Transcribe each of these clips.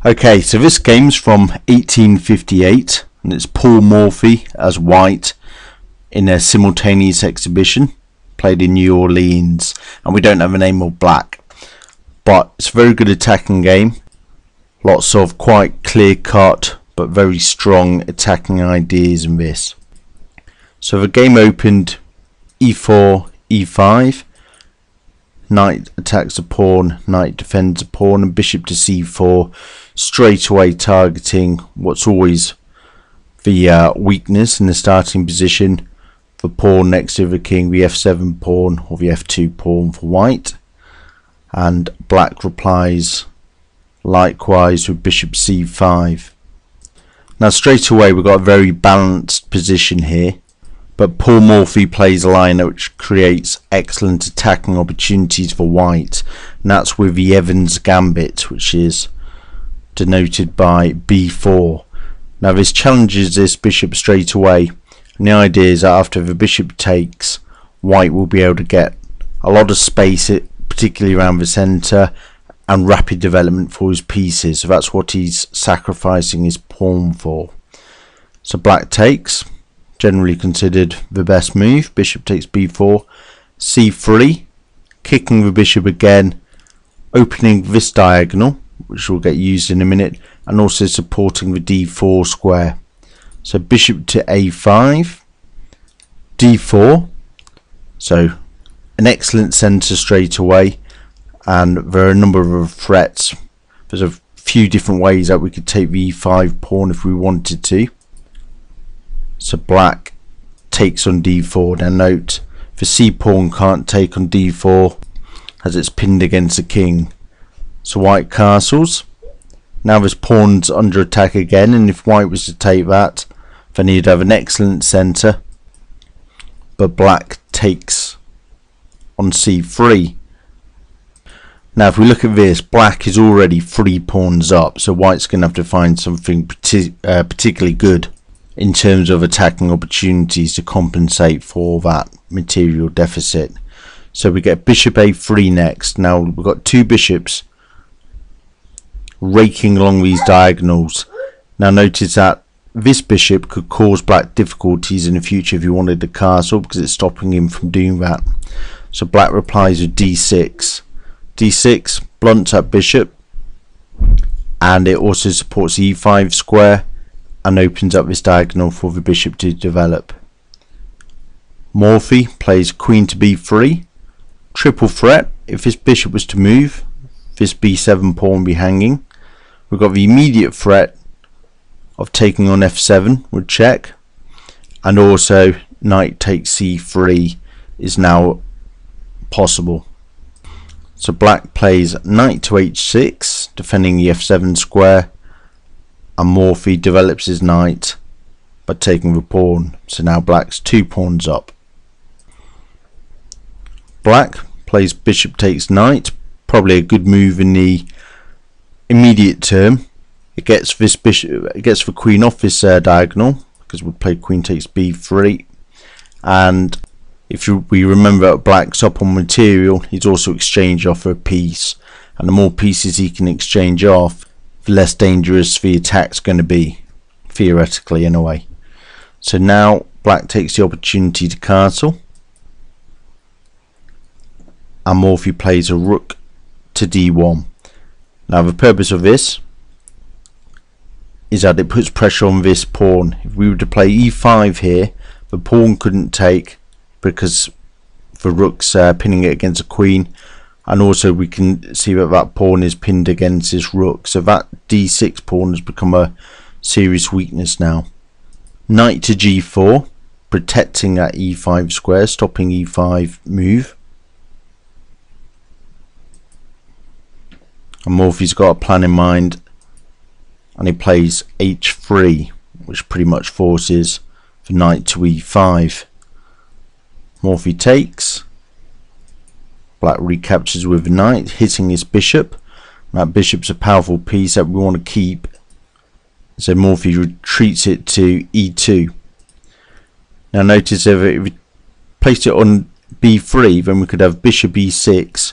Okay, so this game's from 1858 and it's Paul Morphy as white in a simultaneous exhibition played in New Orleans, and we don't have a name of black, but it's a very good attacking game. Lots of quite clear cut but very strong attacking ideas in this. So the game opened e4, e5, knight attacks a pawn, knight defends a pawn, and bishop to c4, straight away targeting what's always the weakness in the starting position, the pawn next to the king, the f7 pawn or the f2 pawn for white, and black replies likewise with bishop c5. Now straight away we've got a very balanced position here, but Paul Morphy plays a line which creates excellent attacking opportunities for white, and that's with the Evans Gambit, which is denoted by b4. Now this challenges this bishop straight away, and the idea is that after the bishop takes, white will be able to get a lot of space, particularly around the centre, and rapid development for his pieces. So that's what he's sacrificing his pawn for. So black takes, generally considered the best move. Bishop takes b4, c3, kicking the bishop again, opening this diagonal, which will get used in a minute, and also supporting the d4 square. So bishop to a5, d4, so an excellent centre straight away, and there are a number of threats. There's a few different ways that we could take the e5 pawn if we wanted to. So black takes on d4. Now note, the c pawn can't take on d4 as it's pinned against the king. So white castles. Now this pawn's under attack again, and if white was to take that, then he'd have an excellent centre, but black takes on c3. Now if we look at this, black is already 3 pawns up, so white's going to have to find something particularly good in terms of attacking opportunities to compensate for that material deficit. So we get bishop a3 next. Now we've got 2 bishops raking along these diagonals. Now notice that this bishop could cause black difficulties in the future if he wanted the castle, because it's stopping him from doing that. So black replies with d6. d6 blunts that bishop, and it also supports the e5 square and opens up this diagonal for the bishop to develop. Morphy plays queen to b3, triple threat. If this bishop was to move, this b7 pawn would be hanging. We've got the immediate threat of taking on f7 would check, and also knight takes c3 is now possible. So black plays knight to h6, defending the f7 square, and Morphy develops his knight by taking the pawn. So now black's 2 pawns up. Black plays bishop takes knight, probably a good move in the immediate term. It gets this bishop, it gets the queen off this diagonal, because we'll play queen takes b3, and if we remember black's up on material, he's also exchanged off a piece, and the more pieces he can exchange off, the less dangerous the attack's going to be, theoretically in a way. So now black takes the opportunity to castle, and Morphy plays a rook to d1. Now the purpose of this is that it puts pressure on this pawn. If we were to play e5 here, the pawn couldn't take because the rook's pinning it against a queen, and also we can see that that pawn is pinned against this rook, so that d6 pawn has become a serious weakness now. Knight to g4, protecting that e5 square, stopping e5 move. And Morphy's got a plan in mind, and he plays h3, which pretty much forces the knight to e5. Morphy takes, black recaptures with the knight, hitting his bishop. That bishop's a powerful piece that we want to keep, so Morphy retreats it to e2. Now notice if we placed it on b3, then we could have bishop e6,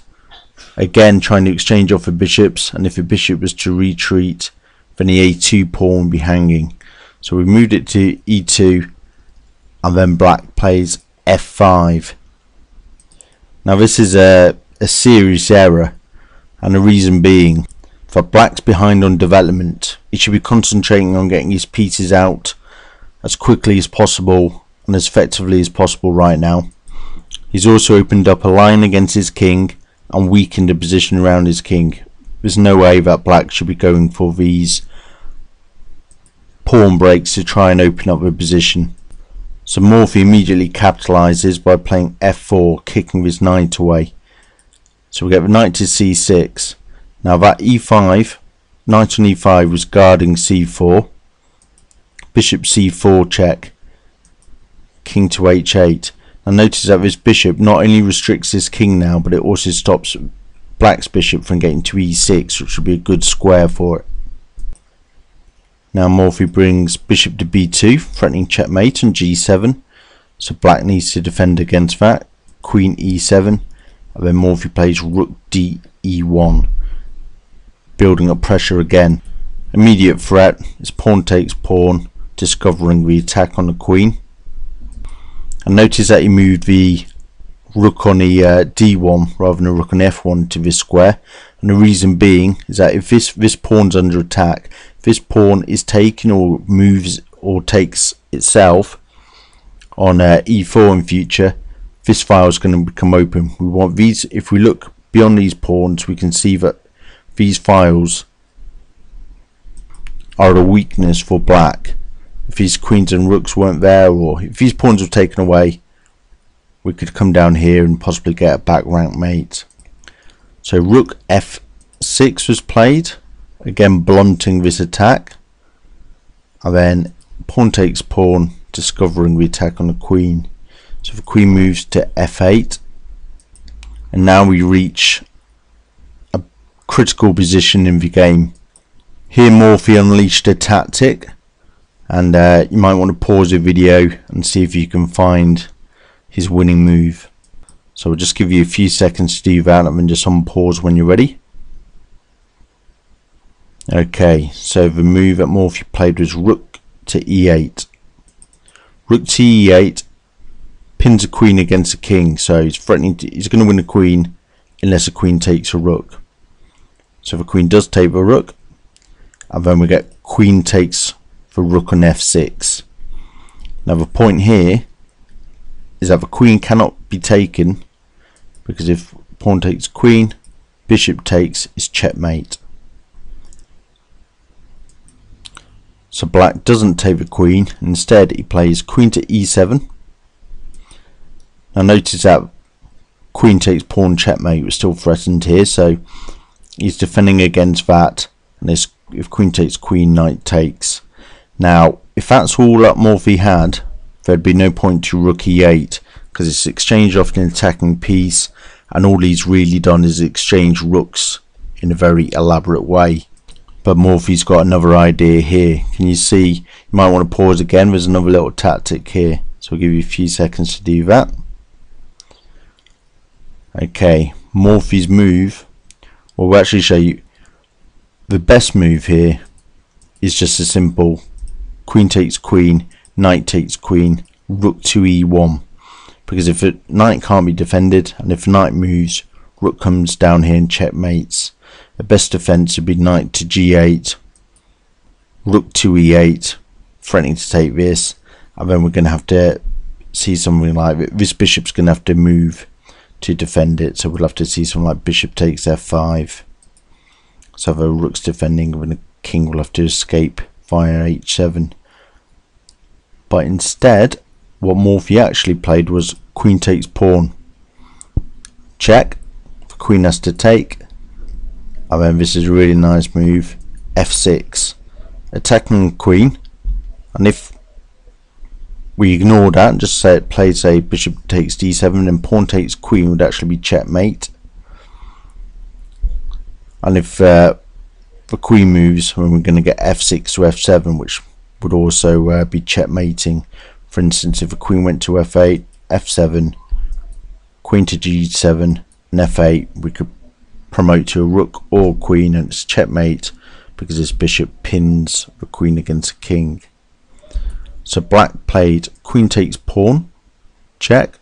again trying to exchange off the bishops, and if the bishop was to retreat, then the a2 pawn will be hanging. So we moved it to e2, and then black plays f5. Now this is a serious error, and the reason being that black's behind on development. He should be concentrating on getting his pieces out as quickly as possible and as effectively as possible right now. He's also opened up a line against his king and weakened the position around his king. There's no way that black should be going for these pawn breaks to try and open up the position. So Morphy immediately capitalises by playing f4, kicking his knight away. So we get the knight to c6. Now that e5, knight on e5 was guarding c4. Bishop c4 check, king to h8. Now notice that this bishop not only restricts his king now, but it also stops black's bishop from getting to e6, which would be a good square for it. Now Morphy brings bishop to b2, threatening checkmate on g7. So black needs to defend against that. Queen e7, and then Morphy plays rook d e1, building up pressure again. Immediate threat is pawn takes pawn, discovering the attack on the queen. And notice that he moved the rook on the d1 rather than a rook on f1 to this square. And the reason being is that if this pawn's under attack, if this pawn is taken or moves or takes itself on e4 in future, this file is going to become open. We want these. If we look beyond these pawns, we can see that these files are a weakness for black. If these queens and rooks weren't there, or if these pawns were taken away, we could come down here and possibly get a back rank mate. So rook f6 was played, again blunting this attack, and then pawn takes pawn, discovering the attack on the queen. So the queen moves to f8, and now we reach a critical position in the game. Here Morphy unleashed a tactic, and you might want to pause the video and see if you can find his winning move. So we'll just give you a few seconds to do that, and then just on pause when you're ready. Okay, so the move that Morphy played was rook to e8. Rook to e8 pins a queen against a king, so he's threatening he's going to win the queen unless a queen takes a rook. So the queen does take the rook, and then we get queen takes for rook on f6. Now the point here is that the queen cannot be taken, because if pawn takes queen, bishop takes is checkmate. So black doesn't take the queen, instead he plays queen to e7. Now notice that queen takes pawn checkmate was still threatened here, so he's defending against that, and this, if queen takes queen, knight takes. Now if that's all that Morphy had, there'd be no point to rook e8, because it's exchanged off an attacking piece, and all he's really done is exchange rooks in a very elaborate way. But Morphy's got another idea here. Can you see? You might want to pause again. There's another little tactic here, so I'll give you a few seconds to do that. Okay, Morphy's move, well, we'll actually show you the best move here is just a simple queen takes queen, knight takes queen, rook to e1, because if a knight can't be defended, and if a knight moves, rook comes down here and checkmates. The best defense would be knight to g8, rook to e8, threatening to take this, and then we're going to have to see something like this. Bishop's going to have to move to defend it, so we'll have to see something like bishop takes f5. So the rook's defending, and the king will have to escape via h7. But instead, what Morphy actually played was queen takes pawn, check, the queen has to take, and then this is a really nice move, f6, attacking the queen. And if we ignore that and just say it plays a bishop takes d7, then pawn takes queen would actually be checkmate. And if the queen moves, then we're going to get f6 to f7, which would also be checkmating. For instance, if a queen went to f8, f7, queen to g7, and f8, we could promote to a rook or queen, and it's checkmate because this bishop pins the queen against the king. So black played queen takes pawn, check,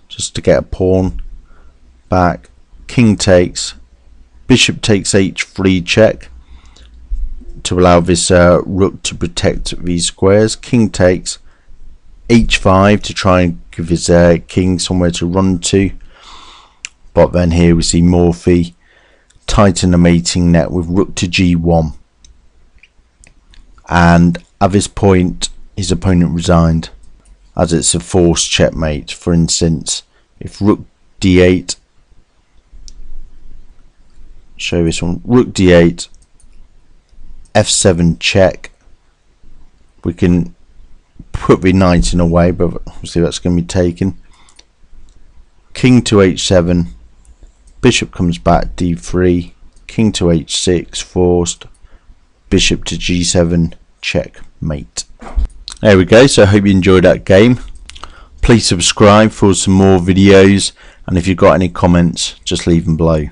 just to get a pawn back. King takes, bishop takes h3, check, to allow this rook to protect these squares. King takes, h5 to try and give his king somewhere to run to. But then here we see Morphy tighten the mating net with rook to g1. And at this point his opponent resigned, as it's a forced checkmate. For instance, if rook d8, show this one, rook d8, f7 check, we can put the knight in a way, but obviously that's going to be taken. King to h7, bishop comes back, d3, king to h6 forced, bishop to g7, checkmate. There we go. So I hope you enjoyed that game. Please subscribe for some more videos, and if you've got any comments, just leave them below.